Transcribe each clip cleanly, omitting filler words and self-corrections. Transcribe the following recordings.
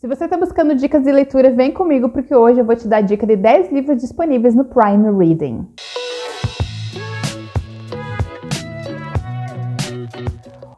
Se você está buscando dicas de leitura, vem comigo porque hoje eu vou te dar dica de 10 livros disponíveis no Prime Reading.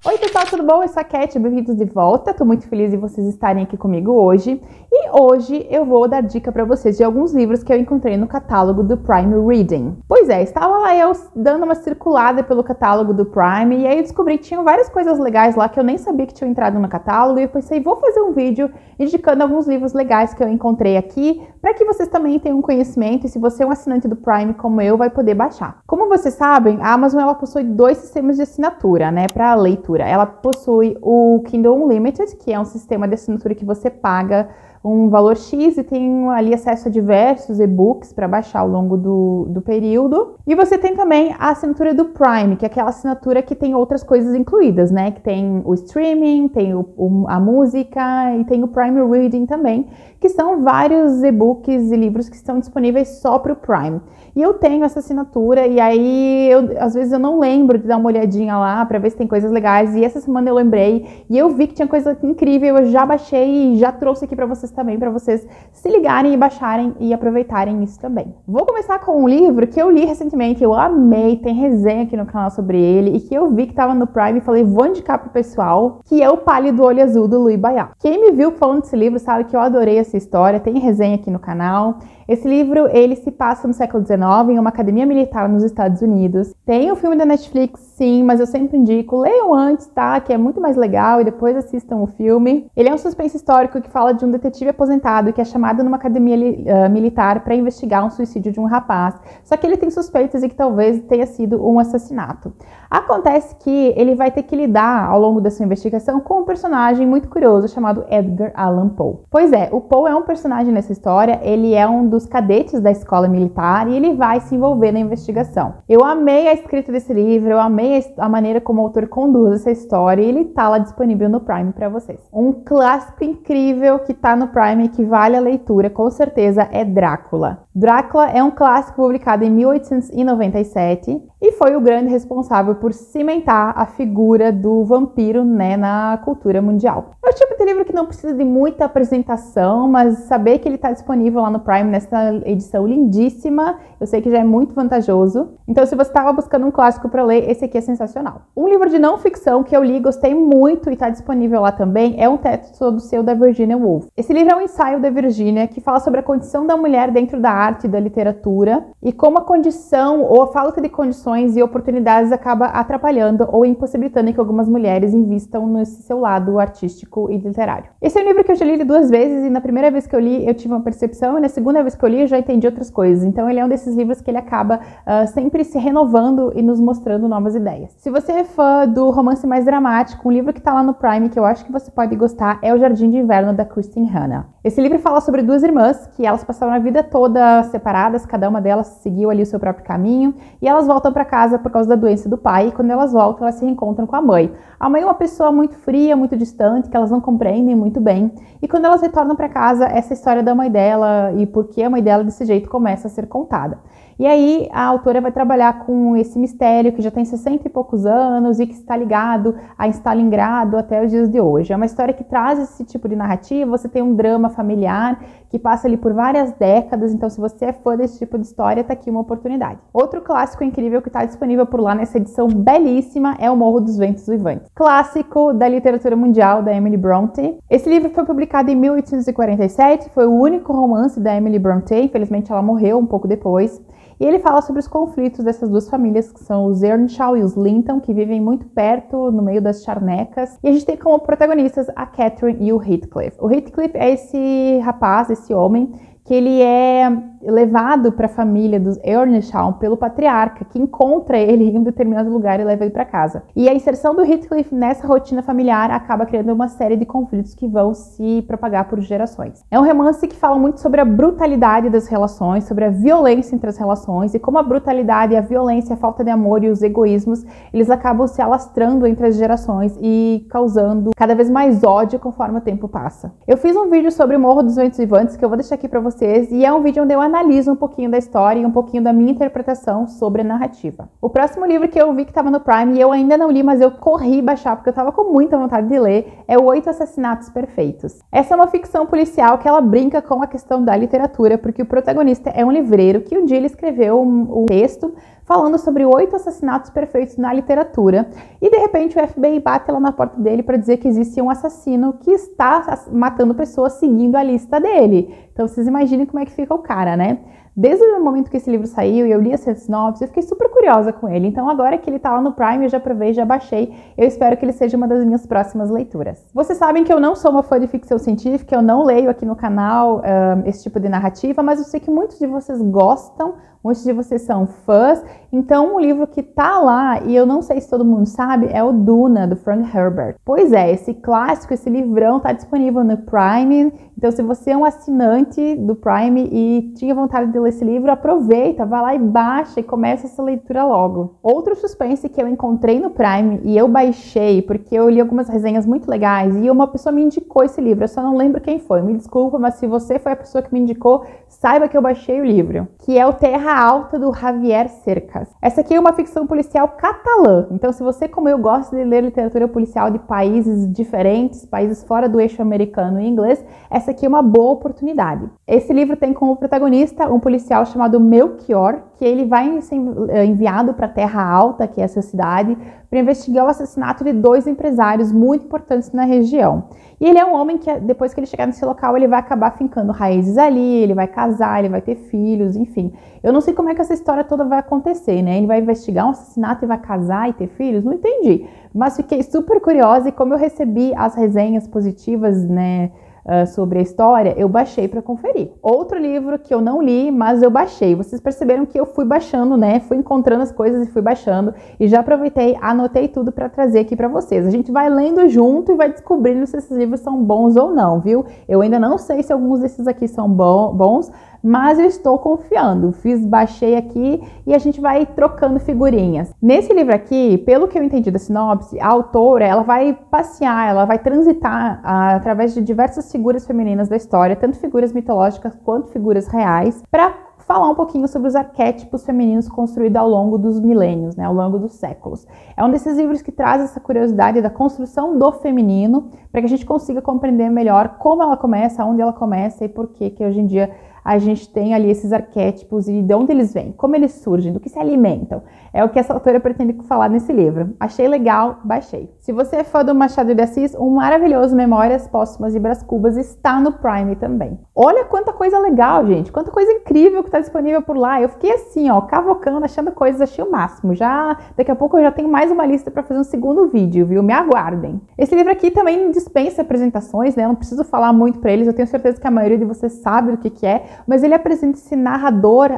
Oi pessoal, tudo bom? Eu sou a Cat, bem-vindos de volta. Estou muito feliz de vocês estarem aqui comigo hoje. E hoje eu vou dar dica para vocês de alguns livros que eu encontrei no catálogo do Prime Reading. Pois é, estava lá eu dando uma circulada pelo catálogo do Prime e aí eu descobri que tinham várias coisas legais lá que eu nem sabia que tinham entrado no catálogo e eu pensei, vou fazer um vídeo indicando alguns livros legais que eu encontrei aqui para que vocês também tenham um conhecimento e se você é um assinante do Prime como eu, vai poder baixar. Como vocês sabem, a Amazon ela possui dois sistemas de assinatura, né, para leitura. Ela possui o Kindle Unlimited, que é um sistema de assinatura que você paga um valor X e tem ali acesso a diversos e-books para baixar ao longo do período. E você tem também a assinatura do Prime, que é aquela assinatura que tem outras coisas incluídas, né? Que tem o streaming, tem a música e tem o Prime Reading também, que são vários e-books e livros que estão disponíveis só para o Prime. E eu tenho essa assinatura e aí às vezes eu não lembro de dar uma olhadinha lá para ver se tem coisas legais. E essa semana eu lembrei e eu vi que tinha coisa incrível, eu já baixei e já trouxe aqui para vocês também, para vocês se ligarem e baixarem e aproveitarem isso também. Vou começar com um livro que eu li recentemente, eu amei, tem resenha aqui no canal sobre ele e que eu vi que estava no Prime e falei, vou indicar pro pessoal, que é O Pálido Olho Azul, do Louis Bayard. Quem me viu falando desse livro sabe que eu adorei essa história, tem resenha aqui no canal. Esse livro, ele se passa no século XIX, em uma academia militar nos Estados Unidos. Tem o filme da Netflix, sim, mas eu sempre indico, leiam antes, tá? Que é muito mais legal e depois assistam o filme. Ele é um suspense histórico que fala de um detetive aposentado que é chamado numa academia militar para investigar um suicídio de um rapaz. Só que ele tem suspeitas de que talvez tenha sido um assassinato. Acontece que ele vai ter que lidar ao longo da sua investigação com um personagem muito curioso chamado Edgar Allan Poe. Pois é, o Poe é um personagem nessa história, ele é um dos cadetes da escola militar e ele vai se envolver na investigação. Eu amei a escrita desse livro, eu amei a maneira como o autor conduz essa história e ele tá lá disponível no Prime para vocês. Um clássico incrível que tá no Prime que vale a leitura, com certeza, é Drácula. Drácula é um clássico publicado em 1897 e foi o grande responsável por cimentar a figura do vampiro, né, na cultura mundial. É o tipo de livro que não precisa de muita apresentação, mas saber que ele está disponível lá no Prime nessa edição lindíssima, eu sei que já é muito vantajoso. Então, se você estava buscando um clássico para ler, esse aqui é sensacional. Um livro de não ficção que eu li, gostei muito e está disponível lá também, é Um Teto Todo Seu, da Virginia Woolf. Esse livro é um ensaio da Virginia que fala sobre a condição da mulher dentro da arte e da literatura e como a condição ou a falta de condições e oportunidades acaba atrapalhando ou impossibilitando que algumas mulheres invistam nesse seu lado artístico e literário. Esse é um livro que eu já li 2 vezes e na primeira vez que eu li eu tive uma percepção e na segunda vez que eu li eu já entendi outras coisas. Então ele é um desses livros que ele acaba sempre se renovando e nos mostrando novas ideias. Se você é fã do romance mais dramático, um livro que está lá no Prime que eu acho que você pode gostar é O Jardim de Inverno, da Kristin Hannah. Esse livro fala sobre 2 irmãs que elas passaram a vida toda separadas, cada uma delas seguiu ali o seu próprio caminho e elas voltam para casa por causa da doença do pai e quando elas voltam elas se reencontram com a mãe. A mãe é uma pessoa muito fria, muito distante, que elas não compreendem muito bem e quando elas retornam para casa essa história da mãe dela e por que a mãe dela desse jeito começa a ser contada. E aí a autora vai trabalhar com esse mistério que já tem 60 e poucos anos e que está ligado a Stalingrado até os dias de hoje. É uma história que traz esse tipo de narrativa, você tem um drama familiar que passa ali por várias décadas, então se você é fã desse tipo de história, tá aqui uma oportunidade. Outro clássico incrível que está disponível por lá nessa edição belíssima é O Morro dos Ventos Uivantes. Clássico da literatura mundial da Emily Brontë. Esse livro foi publicado em 1847, foi o único romance da Emily Brontë, infelizmente ela morreu um pouco depois. E ele fala sobre os conflitos dessas 2 famílias, que são os Earnshaw e os Linton, que vivem muito perto, no meio das charnecas. E a gente tem como protagonistas a Catherine e o Heathcliff. O Heathcliff é esse rapaz, esse homem, que ele é levado para a família dos Earnshaw pelo patriarca, que encontra ele em um determinado lugar e leva ele para casa. E a inserção do Heathcliff nessa rotina familiar acaba criando uma série de conflitos que vão se propagar por gerações. É um romance que fala muito sobre a brutalidade das relações, sobre a violência entre as relações e como a brutalidade, a violência, a falta de amor e os egoísmos, eles acabam se alastrando entre as gerações e causando cada vez mais ódio conforme o tempo passa. Eu fiz um vídeo sobre o Morro dos Ventos Uivantes que eu vou deixar aqui para vocês e é um vídeo onde eu analiso um pouquinho da história e um pouquinho da minha interpretação sobre a narrativa. O próximo livro que eu vi que estava no Prime e eu ainda não li, mas eu corri baixar porque eu estava com muita vontade de ler, é o 8 Assassinatos Perfeitos. Essa é uma ficção policial que ela brinca com a questão da literatura, porque o protagonista é um livreiro que um dia ele escreveu um texto falando sobre 8 assassinatos perfeitos na literatura. E de repente o FBI bate lá na porta dele para dizer que existe um assassino que está matando pessoas seguindo a lista dele. Então vocês imaginem como é que fica o cara, né? Desde o momento que esse livro saiu e eu li essa sinopse, eu fiquei super curiosa com ele. Então agora que ele tá lá no Prime, eu já provei, já baixei. Eu espero que ele seja uma das minhas próximas leituras. Vocês sabem que eu não sou uma fã de ficção científica, eu não leio aqui no canal esse tipo de narrativa, mas eu sei que muitos de vocês gostam, muitos de vocês são fãs. Então um livro que tá lá, e eu não sei se todo mundo sabe, é o Duna, do Frank Herbert. Pois é, esse clássico, esse livrão tá disponível no Prime. Então se você é um assinante do Prime e tinha vontade de ler esse livro, aproveita, vai lá e baixa e começa essa leitura logo. Outro suspense que eu encontrei no Prime e eu baixei, porque eu li algumas resenhas muito legais e uma pessoa me indicou esse livro, eu só não lembro quem foi, me desculpa, mas se você foi a pessoa que me indicou, saiba que eu baixei o livro, que é o Terra Alta, do Javier Cercas. Essa aqui é uma ficção policial catalã, então se você, como eu, gosta de ler literatura policial de países diferentes, países fora do eixo americano e inglês, essa aqui é uma boa oportunidade. Esse livro tem como protagonista um policial chamado Melchior, que ele vai ser enviado para Terra Alta, que é essa cidade, para investigar o assassinato de 2 empresários muito importantes na região. E ele é um homem que, depois que ele chegar nesse local, ele vai acabar fincando raízes ali, ele vai casar, ele vai ter filhos, enfim. Eu não sei como é que essa história toda vai acontecer, né? Ele vai investigar um assassinato e vai casar e ter filhos? Não entendi. Mas fiquei super curiosa e como eu recebi as resenhas positivas, né, sobre a história, eu baixei para conferir. Outro livro que eu não li, mas eu baixei. Vocês perceberam que eu fui baixando, né? Fui encontrando as coisas e fui baixando. E já aproveitei, anotei tudo para trazer aqui para vocês. A gente vai lendo junto e vai descobrindo se esses livros são bons ou não, viu? Eu ainda não sei se alguns desses aqui são bons, mas eu estou confiando. Baixei aqui e a gente vai trocando figurinhas. Nesse livro aqui, pelo que eu entendi da sinopse, a autora, ela vai passear, ela vai transitar através de diversas figuras femininas da história, tanto figuras mitológicas quanto figuras reais, para falar um pouquinho sobre os arquétipos femininos construídos ao longo dos milênios, né, ao longo dos séculos. É um desses livros que traz essa curiosidade da construção do feminino, para que a gente consiga compreender melhor como ela começa, onde ela começa e por que hoje em dia a gente tem ali esses arquétipos e de onde eles vêm, como eles surgem, do que se alimentam. É o que essa autora pretende falar nesse livro. Achei legal, baixei. Se você é fã do Machado de Assis, o maravilhoso Memórias Póstumas de Brás Cubas está no Prime também. Olha quanta coisa legal, gente, quanta coisa incrível que está disponível por lá. Eu fiquei assim, ó, cavocando, achando coisas, achei o máximo. Daqui a pouco eu já tenho mais uma lista para fazer um segundo vídeo, viu? Me aguardem. Esse livro aqui também dispensa apresentações, né? Eu não preciso falar muito para eles, eu tenho certeza que a maioria de vocês sabe do que é, mas ele apresenta esse narrador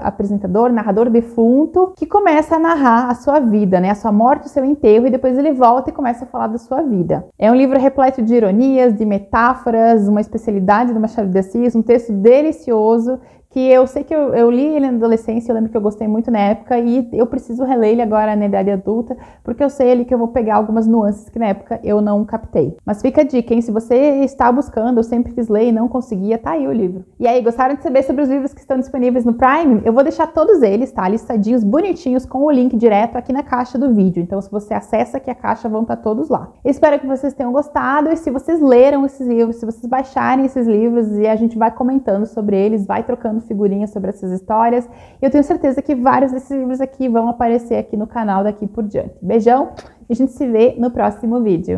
defunto, que começa a narrar a sua vida, né? A sua morte, o seu enterro, e depois ele volta e começa a falar da sua vida. É um livro repleto de ironias, de metáforas, uma especialidade do Machado de Assis, um texto delicioso, que eu sei que eu li ele na adolescência, eu lembro que eu gostei muito na época e eu preciso reler ele agora na idade adulta, porque eu sei ali que eu vou pegar algumas nuances que na época eu não captei. Mas fica a dica, hein? Se você está buscando, eu sempre quis ler e não conseguia, tá aí o livro. E aí, gostaram de saber sobre os livros que estão disponíveis no Prime? Eu vou deixar todos eles, tá? Listadinhos, bonitinhos, com o link direto aqui na caixa do vídeo. Então, se você acessa aqui a caixa, vão estar todos lá. Espero que vocês tenham gostado e se vocês leram esses livros, se vocês baixarem esses livros e a gente vai comentando sobre eles, vai trocando figurinhas sobre essas histórias. Eu tenho certeza que vários desses livros aqui vão aparecer aqui no canal daqui por diante. Beijão e a gente se vê no próximo vídeo.